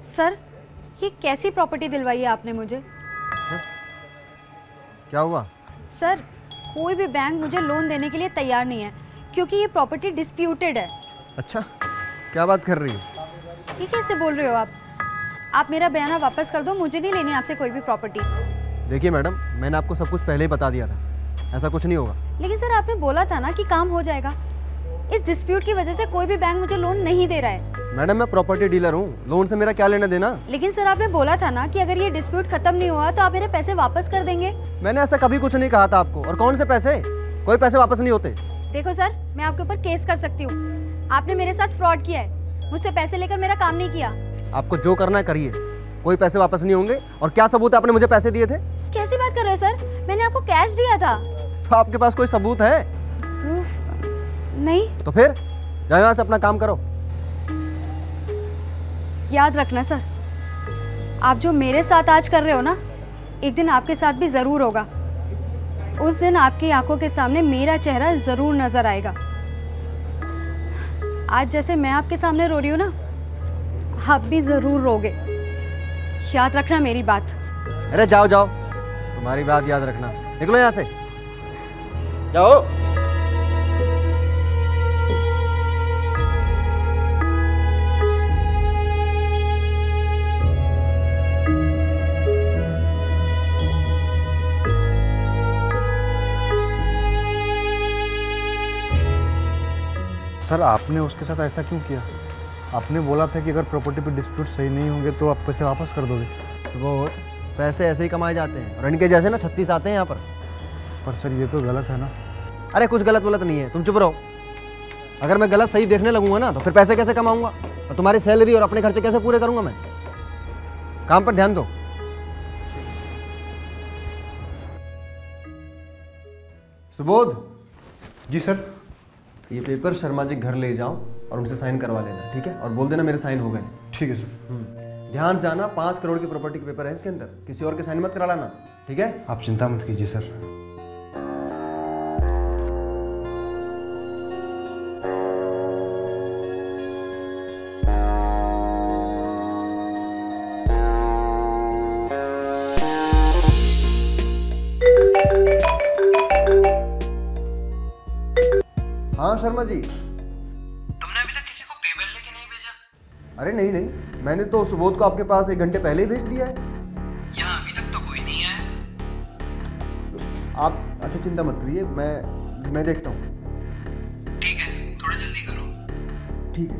Sir, ये कैसी property दिलवाई है आपने मुझे? क्या हुआ? सर, कोई भी बैंक मुझे लोन देने के लिए तैयार नहीं है क्योंकि ये प्रॉपर्टी डिस्प्यूटेड है। अच्छा, क्या बात कर रही हो? ये कैसे बोल रहे हो आप? आप मेरा बयाना वापस कर दो, मुझे नहीं लेनी आपसे कोई भी प्रॉपर्टी। देखिए मैडम, मैंने आपको सब कुछ पहले ही बता दिया था, ऐसा कुछ नहीं होगा। लेकिन सर, आपने बोला था ना कि काम हो जाएगा। इस डिस्प्यूट की वजह से कोई भी बैंक मुझे लोन नहीं दे रहा है। मैडम, मैं प्रॉपर्टी डीलर हूँ, लोन से मेरा क्या लेना देना? लेकिन सर, आपने बोला था ना कि अगर ये डिस्प्यूट खत्म नहीं हुआ तो आप मेरे पैसे वापस कर देंगे। मैंने ऐसा कभी कुछ नहीं कहा था आपको। और कौन से पैसे? कोई पैसे वापस नहीं होते। देखो सर, मैं आपके ऊपर केस कर सकती हूँ। आपने मेरे साथ फ्रॉड किया है, मुझसे पैसे लेकर मेरा काम नहीं किया। आपको जो करना है करिए, कोई पैसे वापस नहीं होंगे। और क्या सबूत है आपने मुझे पैसे दिए थे? कैसी बात कर रहे हो सर? मैंने आपको कैश दिया था। तो आपके पास कोई सबूत है? प्रूफ? नहीं। तो फिर जाओ यहाँ से, अपना काम करो। याद रखना सर, आप जो मेरे साथ आज कर रहे हो ना, एक दिन आपके साथ भी ज़रूर होगा। उस दिन आपकी आंखों के सामने मेरा चेहरा ज़रूर नज़र आएगा। आज जैसे मैं आपके सामने रो रही हूँ ना, आप भी ज़रूर रोगे। याद रखना मेरी बात। अरे जाओ जाओ, तुम्हारी बात याद रखना। निकलो यहाँ से, जाओ। सर, आपने उसके साथ ऐसा क्यों किया? आपने बोला था कि अगर प्रॉपर्टी पे डिस्प्यूट सही नहीं होंगे तो आप पैसे वापस कर दोगे। तो वो पैसे ऐसे ही कमाए जाते हैं, और इनके जैसे ना 36 आते हैं यहाँ पर सर, ये तो गलत है ना। अरे कुछ गलत वलत नहीं है, तुम चुप रहो। अगर मैं गलत सही देखने लगूंगा ना तो फिर पैसे कैसे कमाऊंगा, और तुम्हारी सैलरी और अपने खर्चे कैसे पूरे करूंगा मैं? काम पर ध्यान दो। सुबोध। जी सर। ये पेपर शर्मा जी घर ले जाओ और उनसे साइन करवा लेना, ठीक है? और बोल देना मेरे साइन हो गए। ठीक है सर। ध्यान से आना, 5 करोड़ की प्रॉपर्टी के पेपर है इसके अंदर, किसी और के साइन मत करा लाना, ठीक है? आप चिंता मत कीजिए सर। हाँ शर्मा जी। तुमने अभी तक किसी को पेमेंट लेके नहीं भेजा? अरे नहीं नहीं, मैंने तो सुबोध को आपके पास 1 घंटे पहले ही भेज दिया है। यहाँ अभी तक तो कोई नहीं आया। आप अच्छा चिंता मत करिए, मैं देखता हूँ। ठीक है, थोड़ा जल्दी करो। ठीक है।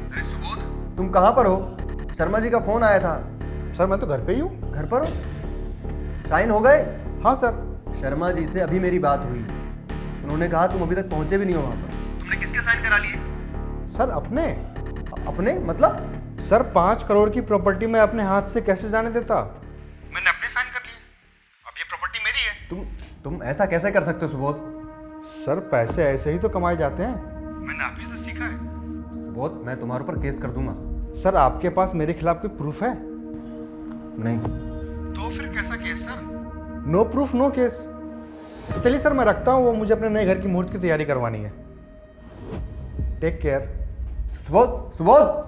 अरे सुबोध, तुम कहाँ पर हो? शर्मा जी का फोन आया था। सर, मैं तो घर पे ही हूँ। घर पर हो? साइन हो गए? हाँ सर। शर्मा जी से अभी मेरी बात हुई, उन्होंने कहा तुम अभी तक पहुंचे भी नहीं हो वहां पर। तुमने किसके साइन करा लिए? सर, अपने। अपने मतलब? सर, 5 करोड़ की प्रॉपर्टी मैं अपने हाथ से कैसे जाने देता? मैंने अपने साइन कर लिए। अब ये प्रॉपर्टी मेरी है। तुम ऐसा कैसे कर सकते हो सुबोध? सर, पैसे ऐसे ही तो कमाए जाते हैं। मैंने आप ही से सीखा है। सुबोध, मैं तुम्हारे ऊपर केस कर दूंगा। सर, आपके पास मेरे खिलाफ कोई प्रूफ है? नहीं। तो फिर कैसा case sir? No proof no case. चलिए सर, मैं रखता हूँ, वो मुझे अपने नए घर की मुहूर्त की तैयारी करवानी है। Take care. सुबोध, सुबोध।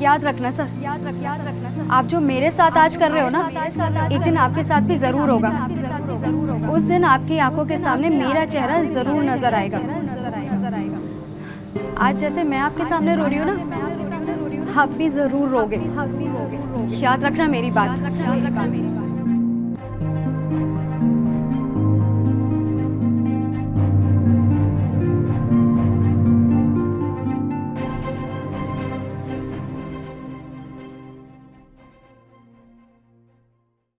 याद रखना सर, याद रखना सर, आप जो मेरे साथ आज कर रहे हो ना, एक दिन आपके साथ भी ज़रूर होगा। उस दिन आपकी आंखों के सामने मेरा चेहरा ज़रूर नज़र आएगा। आज जैसे मैं आपके सामने रो रही हूँ ना, आप भी ज़रूर रोगे। याद रखना मेरी बात।